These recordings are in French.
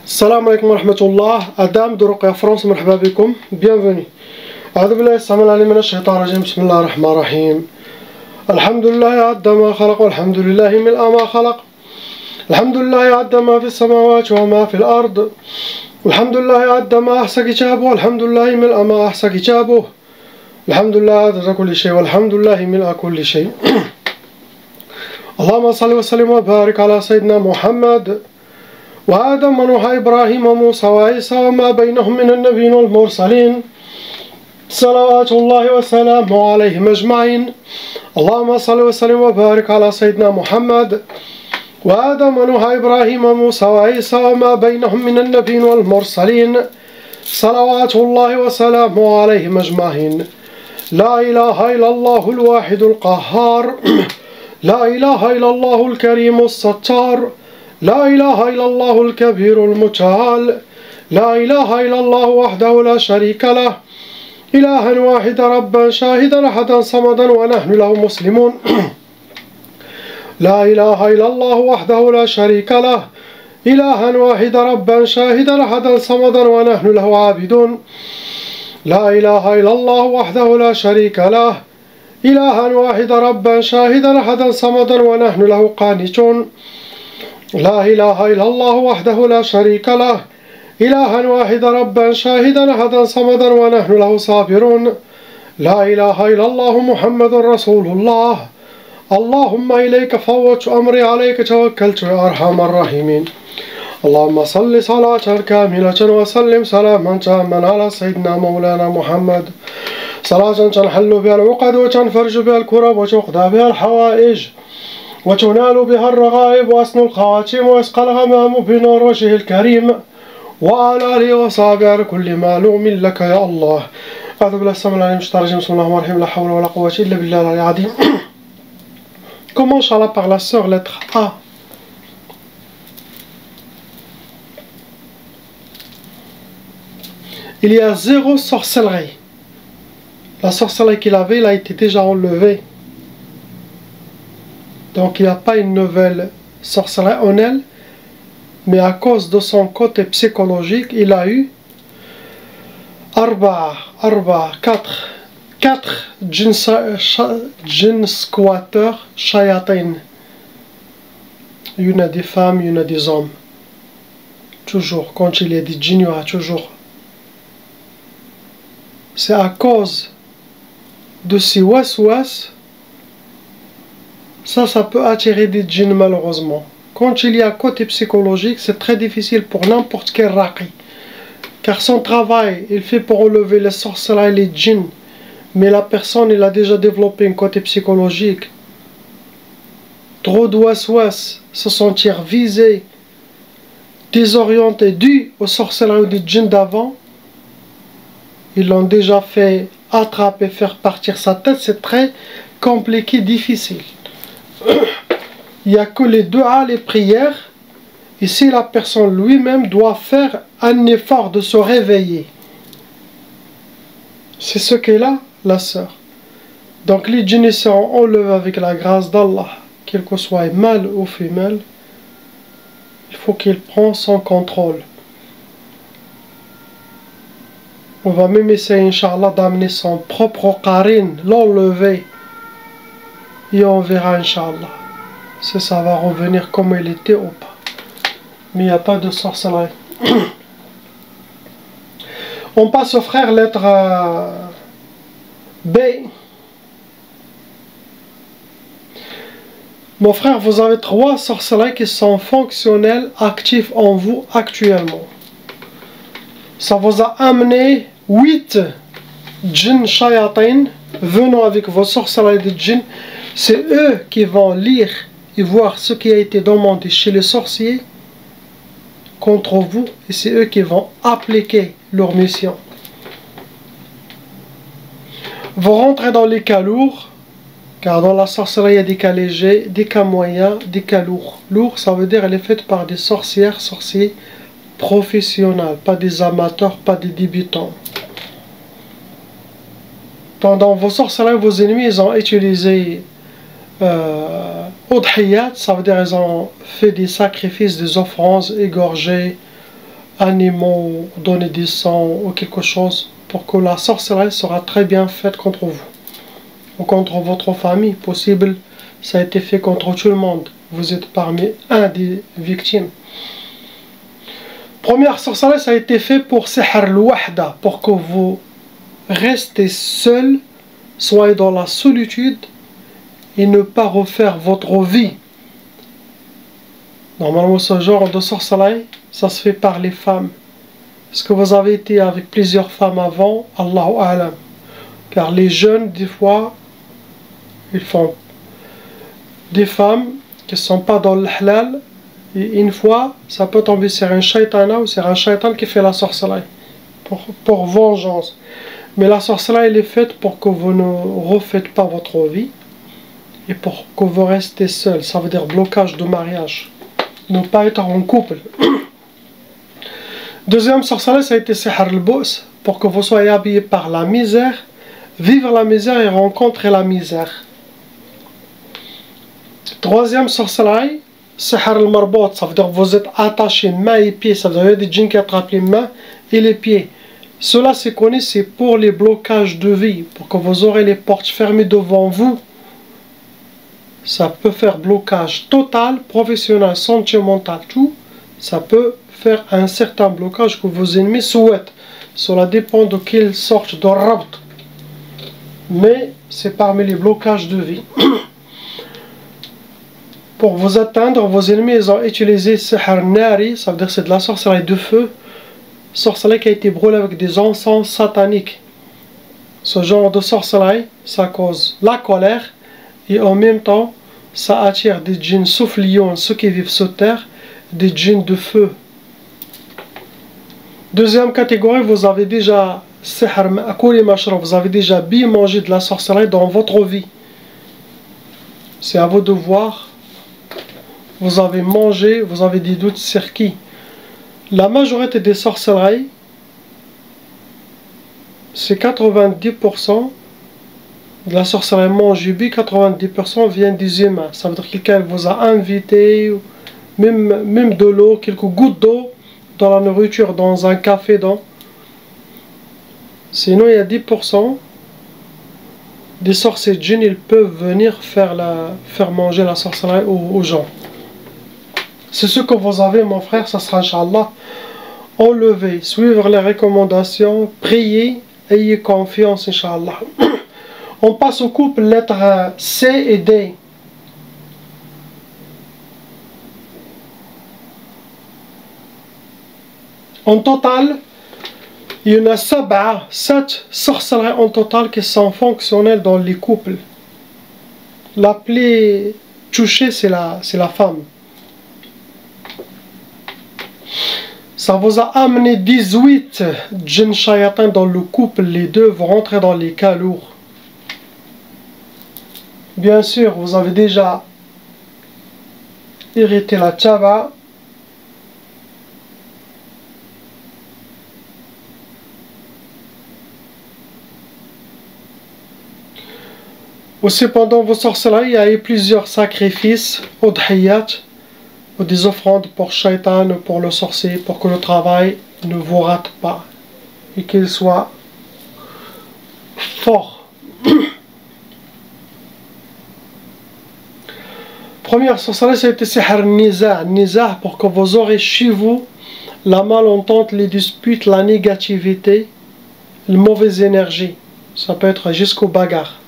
Salam alaikum wa rahmatullah. Adam de Ruqya France, مرحبا بكم. Bienvenue. أعوذ بالله السميع العليم من الشيطان الرجيم. بسم الله الرحمن الرحيم. الحمد لله عد ما خلق والحمد لله ملء ما خلق. الحمد لله عد ما في السماوات وما في الأرض. الحمد لله عد ما أحصى كتابه والحمد لله ملء ما أحصى كتابه. الحمد لله عدد كل شيء والحمد لله ملء كل شيء. اللهم صل وسلم وبارك على سيدنا محمد وآدم ونوح إبراهيم وموسى وعيسى وما بينهم من النبيين والمرسلين صلوات الله وسلامه عليهم أجمعين. اللهم صل وسلم وبارك على سيدنا محمد وآدم ونوح إبراهيم وموسى وعيسى وما بينهم من النبيين والمرسلين صلوات الله وسلامه عليهم أجمعين. لا إله إلا الله الواحد القهار. لا إله إلا الله الكريم الستار. لا إله إلا الله الكبير المتعال. لا إله إلا الله وحده لا شريك له. إلها واحدا ربا شاهدا أحدا صمدا ونحن له مسلمون. لا إله إلا الله وحده لا شريك له. إلها واحدا ربا شاهدا أحدا صمدا ونحن له عابدون. لا إله إلا الله وحده لا شريك له. إلها واحدا ربا شاهدا أحدا صمدا ونحن له قانتون. لا إله إلا الله وحده لا شريك له. إلها واحدا ربا شاهدا أحدا صمدا ونحن له صابرون. لا إله إلا الله محمد رسول الله. اللهم إليك فوضت أمري عليك توكلت يا أرحم الراحمين. اللهم صل صلاة كاملة وسلم سلاما تاما على سيدنا مولانا محمد، صلاة تنحل بها العقد وتنفرج بها الكرب وتقضى بها الحوائج وتنال بها الرغائب وأسن الخواتيم ويسقى الغمام بنور وجهه الكريم وعلى آله وصحبه على كل معلوم لك يا الله. أعوذ بالله السميع العليم من الشيطان الرجيم. بسم الله الرحمن الرحيم. لا حول ولا قوة إلا بالله العلي العظيم. Commence Inch'Allah par la sœur lettre A. Il y a zéro sorcellerie. La sorcellerie qu'il avait, il a été déjà enlevée. Donc il n'y a pas une nouvelle sorcellerie en elle. Mais à cause de son côté psychologique, il a eu quatre djinns squatteurs shayatin. Il y en a des femmes, il y en a des hommes. Toujours, quand il y a des djinns, il y aura toujours. C'est à cause de ces waswas, ça peut attirer des djinns malheureusement. Quand il y a un côté psychologique, c'est très difficile pour n'importe quel raqi. Car son travail, il fait pour enlever les sorcelleries et les djinns. Mais la personne, il a déjà développé un côté psychologique. Trop de waswas, se sentir visé, désorienté, dû aux sorcelleries ou des djinns d'avant. Ils l'ont déjà fait attraper, faire partir sa tête. C'est très compliqué, difficile. Il n'y a que les du'a, les prières. Ici, la personne lui-même doit faire un effort de se réveiller. C'est ce qu'est là, la sœur. Donc les djinns seront enlevés avec la grâce d'Allah. Quel que soit mâle ou femelle, il faut qu'il prenne son contrôle. On va même essayer, Inch'Allah, d'amener son propre qarine, l'enlever. Et on verra, Inch'Allah, si ça va revenir comme il était ou pas. Mais il n'y a pas de sorcellerie. On passe au frère lettre B. Mon frère, vous avez 3 sorcelleries qui sont fonctionnelles, actives en vous actuellement. Ça vous a amené 8 djinns shayatin venant avec vos sorcelleries de djinns. C'est eux qui vont lire et voir ce qui a été demandé chez les sorciers contre vous, et c'est eux qui vont appliquer leur mission. Vous rentrez dans les cas lourds, car dans la sorcellerie il y a des cas légers, des cas moyens, des cas lourds. Lourd, ça veut dire elle est faite par des sorcières, sorciers professionnels, pas des amateurs, pas des débutants. Pendant vos sorcelleries, vos ennemis, ils ont utilisé udhiyat, ça veut dire ils ont fait des sacrifices, des offrandes égorgées, animaux, donner des sangs ou quelque chose, pour que la sorcellerie sera très bien faite contre vous ou contre votre famille. Possible, ça a été fait contre tout le monde. Vous êtes parmi un des victimes. Première sorcellerie, ça a été fait pour sihr al-wahda, pour que vous restez seul, soyez dans la solitude et ne pas refaire votre vie. Normalement, ce genre de sorcellerie, ça se fait par les femmes. Est-ce que vous avez été avec plusieurs femmes avant? Allahu A'lam. Car les jeunes, des fois, ils font des femmes qui ne sont pas dans le halal. Et une fois, ça peut tomber sur un shaytana ou sur un shaytan qui fait la sorcellerie. Pour vengeance. Mais la sorcellerie, elle est faite pour que vous ne refaites pas votre vie. Et pour que vous restez seul. Ça veut dire blocage de mariage. Ne pas être en couple. Deuxième sorcellerie, ça a été sihr al-bu's, pour que vous soyez habillés par la misère, vivre la misère et rencontrer la misère. Troisième sorcellerie, sihr al-marbout, ça veut dire que vous êtes attachés mains et pieds, ça veut dire des djinns qui attrapent les mains et les pieds. Cela c'est connu, c'est pour les blocages de vie, pour que vous aurez les portes fermées devant vous. Ça peut faire blocage total, professionnel, sentimental, tout. Ça peut faire un certain blocage que vos ennemis souhaitent. Cela dépend de quelle sorte de rabt. Mais c'est parmi les blocages de vie. Pour vous atteindre, vos ennemis ils ont utilisé sihr nari, ça veut dire que c'est de la sorcellerie de feu. Sorcellerie qui a été brûlée avec des encens sataniques. Ce genre de sorcellerie, ça cause la colère. Et en même temps, ça attire des djinns soufflions, ceux qui vivent sur terre, des djinns de feu. Deuxième catégorie, vous avez déjà vous avez déjà bien mangé de la sorcellerie dans votre vie. C'est à vous de voir. Vous avez mangé, vous avez des doutes sur qui. La majorité des sorcelleries, c'est 90%. De la sorcellerie mangée, 90% vient des humains. Ça veut dire que quelqu'un vous a invité, même de l'eau, quelques gouttes d'eau dans la nourriture, dans un café. Sinon, il y a 10% des sorciers djinns, ils peuvent venir faire manger la sorcellerie aux gens. C'est ce que vous avez, mon frère, ça sera, Inch'Allah, enlever, suivre les recommandations, prier, ayez confiance, Inch'Allah. On passe au couple lettres C et D. En total, il y en a 7 sorcelleries en total qui sont fonctionnelles dans les couples. La plus touchée, c'est la femme. Ça vous a amené 18 djinns shayatins dans le couple. Les deux vont rentrer dans les cas lourds. Bien sûr, vous avez déjà hérité la tchava. Aussi, pendant vos sorcelleries, il y a eu plusieurs sacrifices, udhiyat, ou des offrandes pour shaitan, pour le sorcier, pour que le travail ne vous rate pas et qu'il soit fort. Première sorcellerie, c'était sihr nizah, pour que vous aurez chez vous la malentente, les disputes, la négativité, la mauvaise énergie. Ça peut être jusqu'aux bagarres.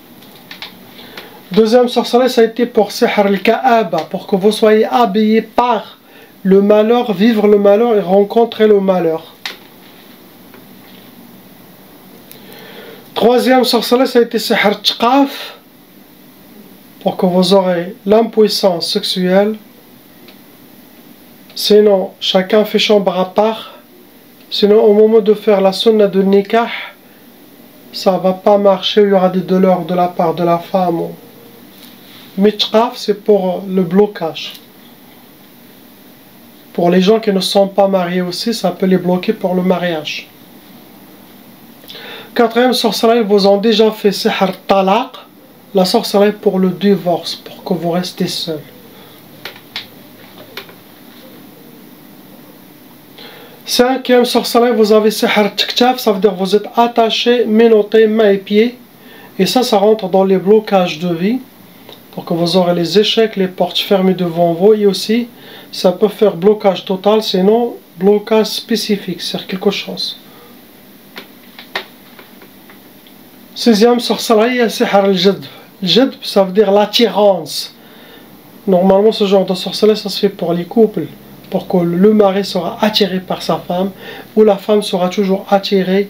Deuxième sorcellerie, ça a été pour sihr al-ka'aba, pour que vous soyez habillés par le malheur, vivre le malheur et rencontrer le malheur. Troisième sorcellerie, ça a été sihr tchqaf, pour que vous aurez l'impuissance sexuelle. Sinon, chacun fait chambre à part. Sinon, au moment de faire la sunna de nikah, ça va pas marcher, il y aura des douleurs de la part de la femme. Mitchqaf, c'est pour le blocage. Pour les gens qui ne sont pas mariés aussi, ça peut les bloquer pour le mariage. Quatrième sorcellerie, vous ont déjà fait sihr talaq, la sorcellerie pour le divorce, pour que vous restez seul. Cinquième sorcellerie, vous avez sihr tiktaf, ça veut dire que vous êtes attaché, menotté, mains et pieds. Et ça rentre dans les blocages de vie. Donc vous aurez les échecs, les portes fermées devant vous. Et aussi, ça peut faire blocage total, sinon blocage spécifique, c'est quelque chose. Sixième sorcellerie, sihr al-jadb. Jadb, ça veut dire l'attirance. Normalement, ce genre de sorcellerie, ça se fait pour les couples. Pour que le mari sera attiré par sa femme, ou la femme sera toujours attirée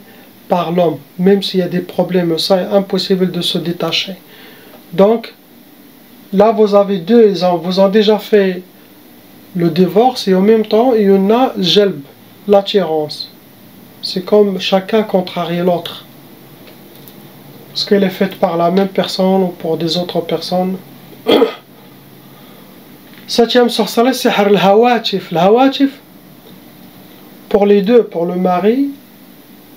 par l'homme. Même s'il y a des problèmes, ça est impossible de se détacher. Donc, là vous avez deux, ils vous ont déjà fait le divorce et en même temps, il y en a jelb, l'attirance. C'est comme chacun contrarie l'autre. Est-ce qu'elle est faite par la même personne ou pour des autres personnes? Septième sorcellerie, c'est al-hawatif. Le hawatif, pour les deux, pour le mari,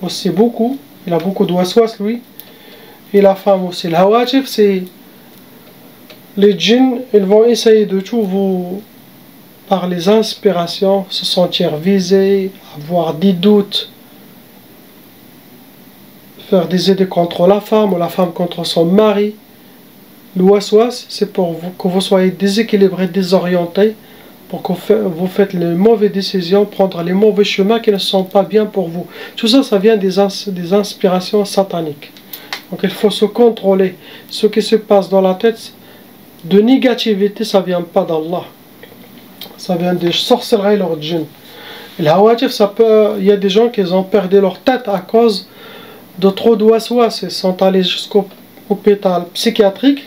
aussi beaucoup. Il a beaucoup de waswas, lui. Et la femme aussi. Le hawatif, c'est les djinns, ils vont essayer de tout vous, par les inspirations, se sentir visés, avoir des doutes, faire des idées contre la femme ou la femme contre son mari. Le waswas, c'est pour vous, que vous soyez déséquilibré, désorienté, pour que vous faites les mauvaises décisions, prendre les mauvais chemins qui ne sont pas bien pour vous. Tout ça, ça vient des inspirations sataniques. Donc il faut se contrôler. Ce qui se passe dans la tête de négativité, ça ne vient pas d'Allah. Ça vient des sorcelleries, leur djinn. Et le hawatif, il y a des gens qui ont perdu leur tête à cause de trop de waswas. Ils sont allés jusqu'au hôpital psychiatrique.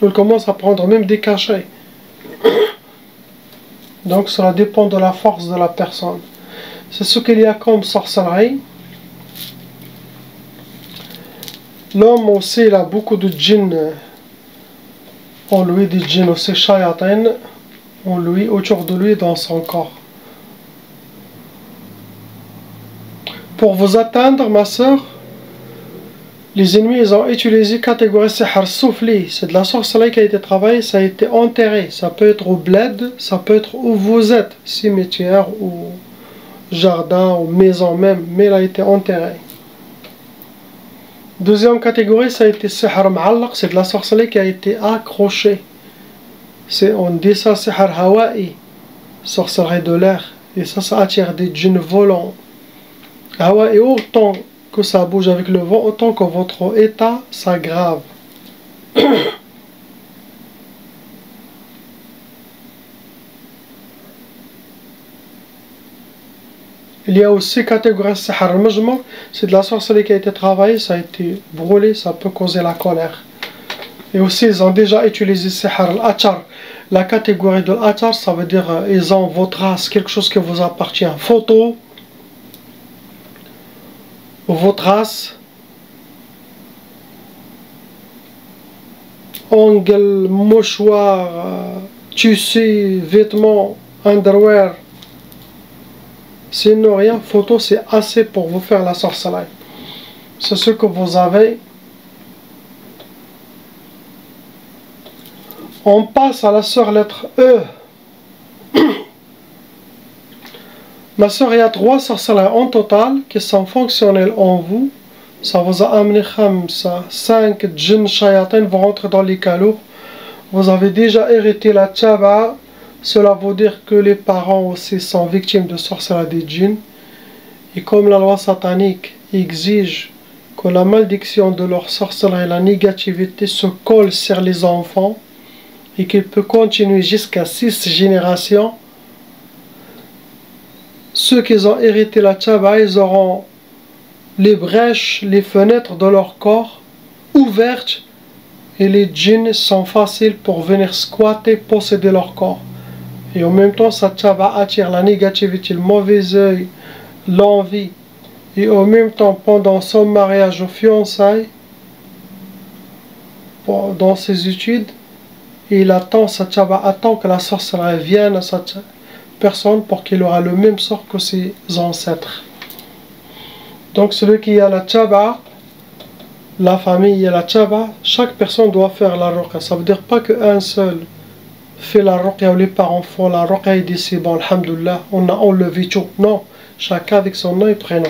Ils commencent à prendre même des cachets. Donc cela dépend de la force de la personne. C'est ce qu'il y a comme sorcellerie. L'homme aussi, il a beaucoup de djinns en lui, des djinns aussi shayatin en lui, autour de lui, dans son corps. Pour vous atteindre, ma soeur, les ennemis, ils ont utilisé catégorie sihr soufli. C'est de la sorcellerie qui a été travaillée, ça a été enterré. Ça peut être au bled, ça peut être où vous êtes, cimetière ou jardin ou maison même, mais il a été enterré. Deuxième catégorie, ça a été sihr ma'allaq, c'est de la sorcellerie qui a été accrochée. On dit ça sihr hawa'i, sorcellerie de l'air. Et ça attire des djinns volants. Hawa'i, autant que ça bouge avec le vent, autant que votre état s'aggrave. Il y a aussi catégorie sihr al-majmar, c'est de la sorcellerie qui a été travaillée, ça a été brûlé, ça peut causer la colère. Et aussi ils ont déjà utilisé sihr al-achar. La catégorie de l'achar, ça veut dire ils ont votre race, quelque chose qui vous appartient. Photo, votre race, ongle, mouchoir, tissu, vêtements, underwear. Sinon rien, photo c'est assez pour vous faire la sorcellerie. C'est ce que vous avez. On passe à la sœur lettre E. Ma sœur, il y a 3 sorcelleries en total qui sont fonctionnelles en vous. Ça vous a amené 5 djinns shayatin vont rentrer dans les calots. Vous avez déjà hérité la tchaba. Cela veut dire que les parents aussi sont victimes de sorcellerie des djinns. Et comme la loi satanique exige que la malédiction de leur sorcellerie et la négativité se colle sur les enfants, et qu'il peut continuer jusqu'à 6 générations, ceux qui ont hérité la tchaba, ils auront les brèches, les fenêtres de leur corps ouvertes, et les djinns sont faciles pour venir squatter, posséder leur corps. Et en même temps, cette tchaba attire la négativité, le mauvais œil, l'envie. Et en même temps, pendant son mariage aux fiançailles, dans ses études, il attend, cette tchaba attend que la sorcellerie vienne à cette personne pour qu'il aura le même sort que ses ancêtres. Donc celui qui a la tchaba, la famille a la tchaba, chaque personne doit faire la ruqya. Ça veut dire pas qu'un seul fait la ruqya ou les parents font la ruqya et disent c'est bon, alhamdoulilah, on a enlevé tout. Non, chacun avec son nom et prénom.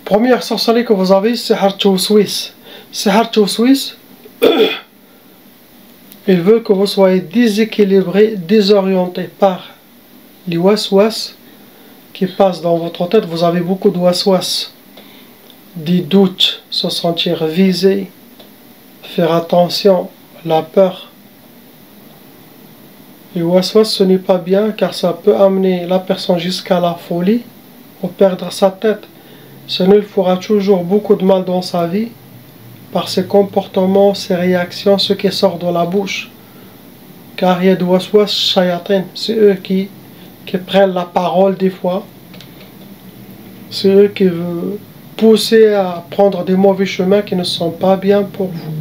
Première sorcellerie que vous avez, c'est Hartoussouis. C'est Hartoussouis. Il veut que vous soyez déséquilibré, désorienté par les waswas qui passent dans votre tête. Vous avez beaucoup de waswas, des doutes, se sentir visé, faire attention, la peur. Les waswas, ce n'est pas bien car ça peut amener la personne jusqu'à la folie ou perdre sa tête. Sinon, il fera toujours beaucoup de mal dans sa vie par ses comportements, ses réactions, ce qui sort de la bouche. Car il y a des waswas shayatin, c'est eux qui prennent la parole des fois. C'est eux qui veulent pousser à prendre des mauvais chemins qui ne sont pas bien pour vous.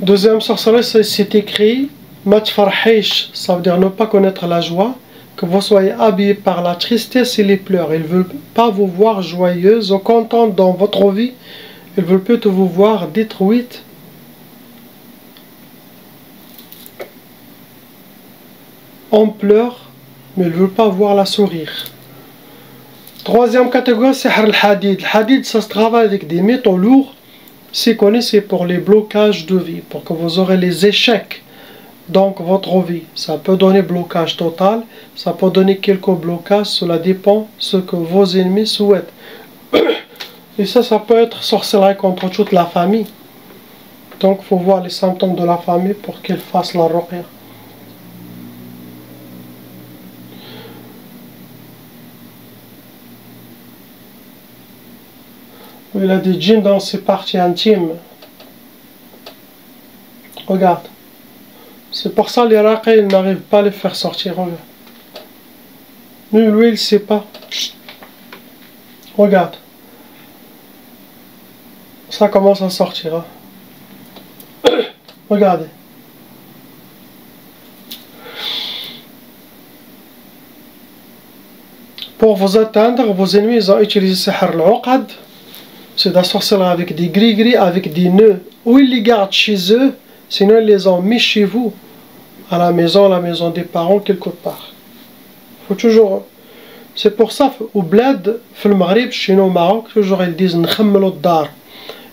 Deuxième sorcellerie, c'est écrit Matfarhish, ça veut dire ne pas connaître la joie. Que vous soyez habillé par la tristesse et les pleurs. Ils ne veulent pas vous voir joyeuse ou contente dans votre vie. Ils veulent plutôt vous voir détruite. En pleurs, mais ils ne veulent pas voir la sourire. Troisième catégorie, c'est le hadid. Le hadid, ça se travaille avec des métaux lourds. C'est connu, c'est pour les blocages de vie, pour que vous aurez les échecs. Donc votre vie, ça peut donner blocage total, ça peut donner quelques blocages, cela dépend de ce que vos ennemis souhaitent. Et ça peut être sorcellerie contre toute la famille. Donc il faut voir les symptômes de la famille pour qu'ils fassent la ruqya. Il a des djinns dans ses parties intimes. Regarde. C'est pour ça que les raqis n'arrivent pas à les faire sortir. Regarde. Lui, il ne sait pas. Regarde. Ça commence à sortir. Hein. Regardez. Pour vous atteindre, vos ennemis ils ont utilisé Sihr al-Uqad. C'est de la sorcellerie avec des gris-gris, avec des nœuds. Ou ils les gardent chez eux, sinon ils les ont mis chez vous. À la maison des parents, quelque part. Faut toujours. C'est pour ça, au bled, au Maghreb, chez nous au Maroc, toujours ils disent N'khammelu dar.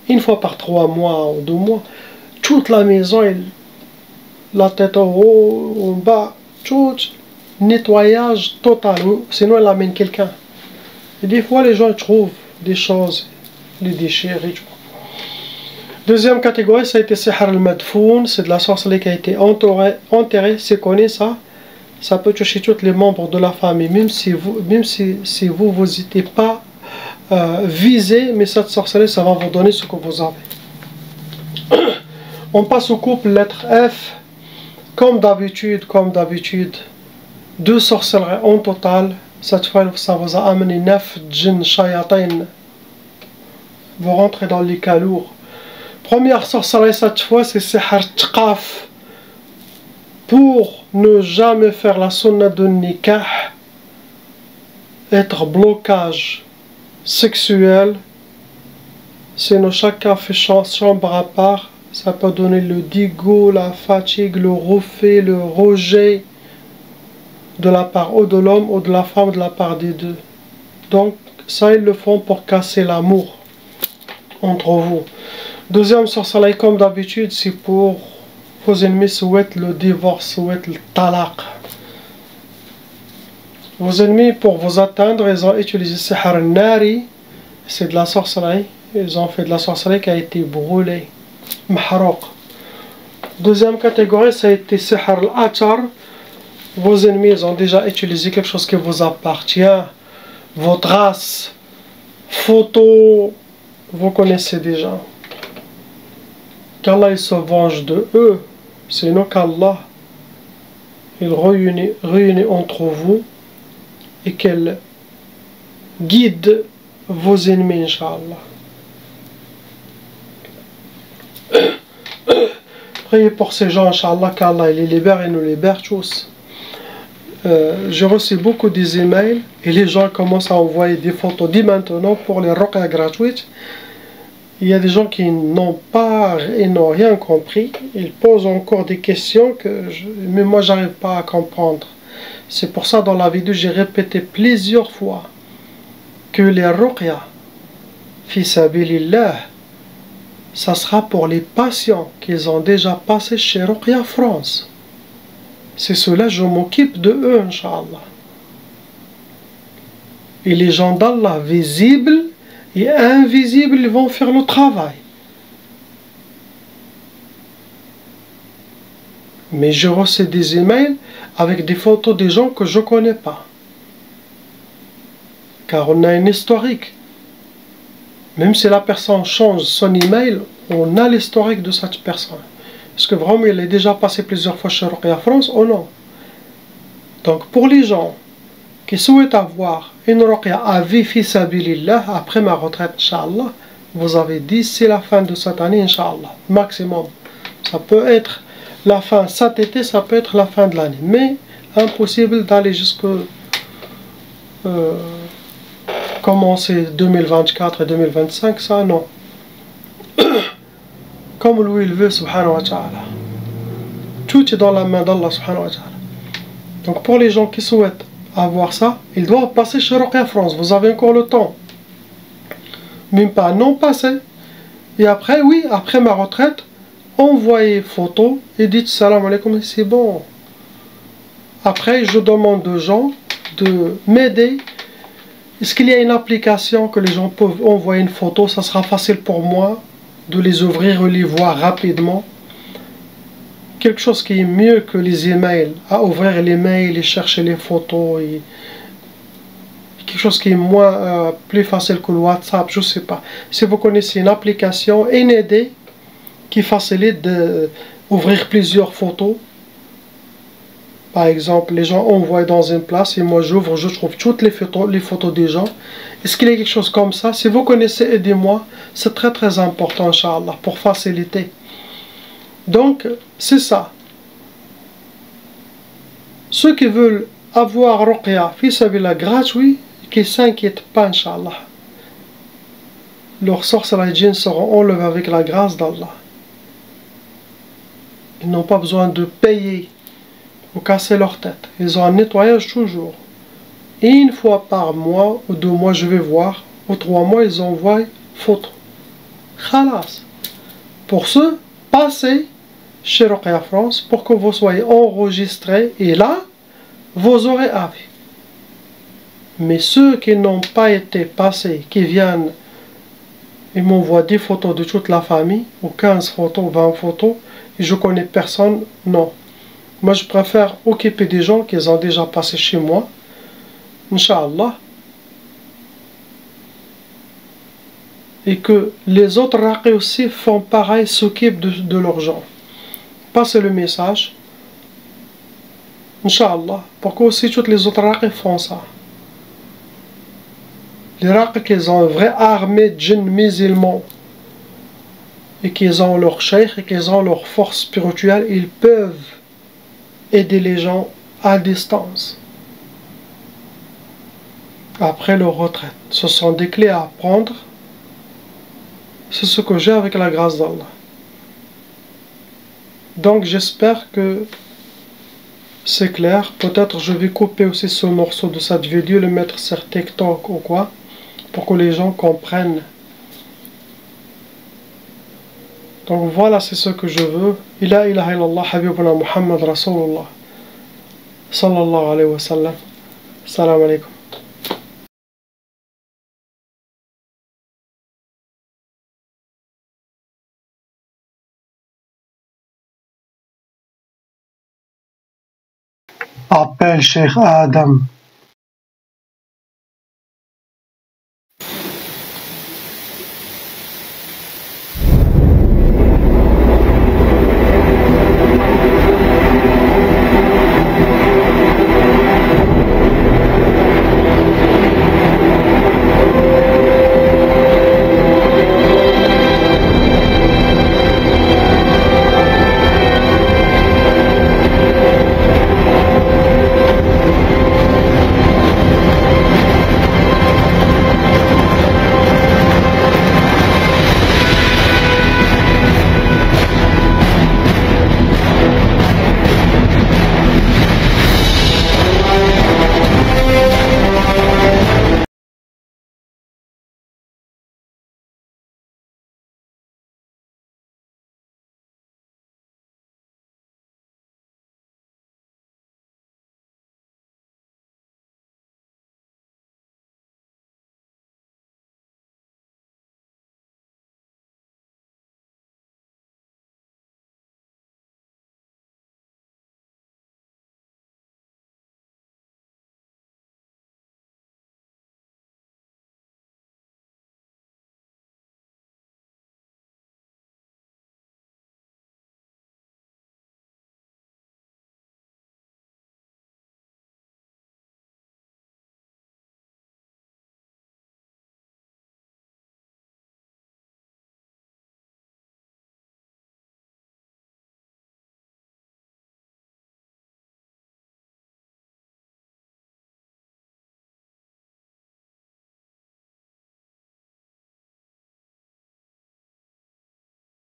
Une fois par 3 mois ou 2 mois, toute la maison, la tête en haut, en bas, tout nettoyage total. Sinon, elle amène quelqu'un. Et des fois, les gens trouvent des choses, les déchets et tout. Deuxième catégorie, ça a été Sihr al-Madfoun, c'est de la sorcellerie qui a été enterrée, c'est connu ça. Ça peut toucher tous les membres de la famille, même si vous n'étiez pas visé, mais cette sorcellerie, ça va vous donner ce que vous avez. On passe au couple, lettre F. Comme d'habitude, 2 sorcelleries en total. Cette fois, ça vous a amené 9 djinns shayatin. Vous rentrez dans les cas lourds. Première sorcellerie cette fois, c'est Sihr Tqaf. Pour ne jamais faire la sunna de nikah, être blocage sexuel, sinon chacun fait chambre à part, ça peut donner le dégoût, la fatigue, le refait, le rejet de la part ou de l'homme ou de la femme, de la part des deux. Donc ça ils le font pour casser l'amour entre vous. Deuxième sorcellerie, comme d'habitude, c'est pour vos ennemis souhaitent le divorce, souhaitent le talaq. Vos ennemis, pour vous atteindre, ils ont utilisé Sihr al-Nari, c'est de la sorcellerie. Ils ont fait de la sorcellerie qui a été brûlée, mahrouq. Deuxième catégorie, ça a été Sihr al-Atar. Vos ennemis, ils ont déjà utilisé quelque chose qui vous appartient, votre race, photo, vous connaissez déjà. Qu'Allah il se venge de eux, sinon qu'Allah il réunit entre vous et qu'elle guide vos ennemis, Inch'Allah. Priez pour ces gens, Inch'Allah, qu'Allah les libère et nous libère tous. J'ai reçu beaucoup des emails et les gens commencent à envoyer des photos dès maintenant pour les ruqya gratuites. il y a des gens qui n'ont rien compris. Ils posent encore des questions mais moi j'arrive pas à comprendre. C'est pour ça dans la vidéo j'ai répété plusieurs fois que les ruqya fi sabilillah, ça sera pour les patients qu'ils ont déjà passé chez Ruqya France. C'est cela, je m'occupe de eux, Inch'Allah. Et les gens d'Allah visibles et invisibles, ils vont faire le travail. Mais je reçois des emails avec des photos des gens que je ne connais pas. Car on a un historique. Même si la personne change son email, on a l'historique de cette personne. Est-ce que vraiment il est déjà passé plusieurs fois chez Ruqya France ou non? Donc pour les gens qui souhaitent avoir une ruqya à vie fi sabilillah après ma retraite, Inch'Allah, vous avez dit c'est la fin de cette année, Inch'Allah, maximum. Ça peut être la fin cet été, ça peut être la fin de l'année, mais impossible d'aller jusque commencer 2024 et 2025, ça non. Comme lui il veut, subhanahu wa ta'ala. Tout est dans la main d'Allah, subhanahu wa ta'ala. Donc pour les gens qui souhaitent avoir ça, ils doivent passer chez Ruqya France. Vous avez encore le temps. Même pas non passer. Et après, oui, après ma retraite, envoyez photo et dites salam alaikum, c'est bon. Après, je demande aux gens de m'aider. Est-ce qu'il y a une application que les gens peuvent envoyer une photo? Ça sera facile pour moi de les ouvrir et les voir rapidement. Quelque chose qui est mieux que les emails, à ouvrir les mails et chercher les photos, et quelque chose qui est plus facile que le WhatsApp, je sais pas. Si vous connaissez une application, une idée qui facilite d'ouvrir plusieurs photos, par exemple, les gens envoient dans une place et moi j'ouvre, je trouve toutes les photos des gens. Est-ce qu'il y a quelque chose comme ça? Si vous connaissez, aidez-moi. C'est très très important, Inch'Allah, pour faciliter. Donc, c'est ça. Ceux qui veulent avoir ruqya fi sabilillah gratuit, qui ne s'inquiètent pas, Inch'Allah. Leurs sorcelleries et djinns seront enlevés avec la grâce d'Allah. Ils n'ont pas besoin de payer ou casser leur tête. Ils ont un nettoyage toujours. Et une fois par mois ou 2 mois, je vais voir. Ou 3 mois, ils envoient photo. Khalas. Pour ce, passez chez Ruqya France pour que vous soyez enregistrés et là, vous aurez avis. Mais ceux qui n'ont pas été passés, qui viennent, ils m'envoient 10 photos de toute la famille, ou 15 photos, 20 photos, et je connais personne, non. Moi je préfère occuper des gens qui ont déjà passé chez moi, Inch'Allah, et que les autres raqis aussi font pareil, s'occupent de leurs gens. Passez le message, Inch'Allah, pour que aussi toutes les autres raqis font ça. Les raqis qui ont une vraie armée de djinns musulmans et qui ont leur cheikh et qui ont leur force spirituelle, ils peuvent aider les gens à distance après leur retraite. Ce sont des clés à apprendre. C'est ce que j'ai avec la grâce d'Allah. Donc j'espère que c'est clair. Peut-être je vais couper aussi ce morceau de cette vidéo, le mettre sur TikTok ou quoi, pour que les gens comprennent. Donc voilà, c'est ce que je veux. La ilaha illallah, habibuna Muhammad Rasulullah. Sallallahu alayhi wa sallam. Salam alaikum. Appelle Cheikh Adam.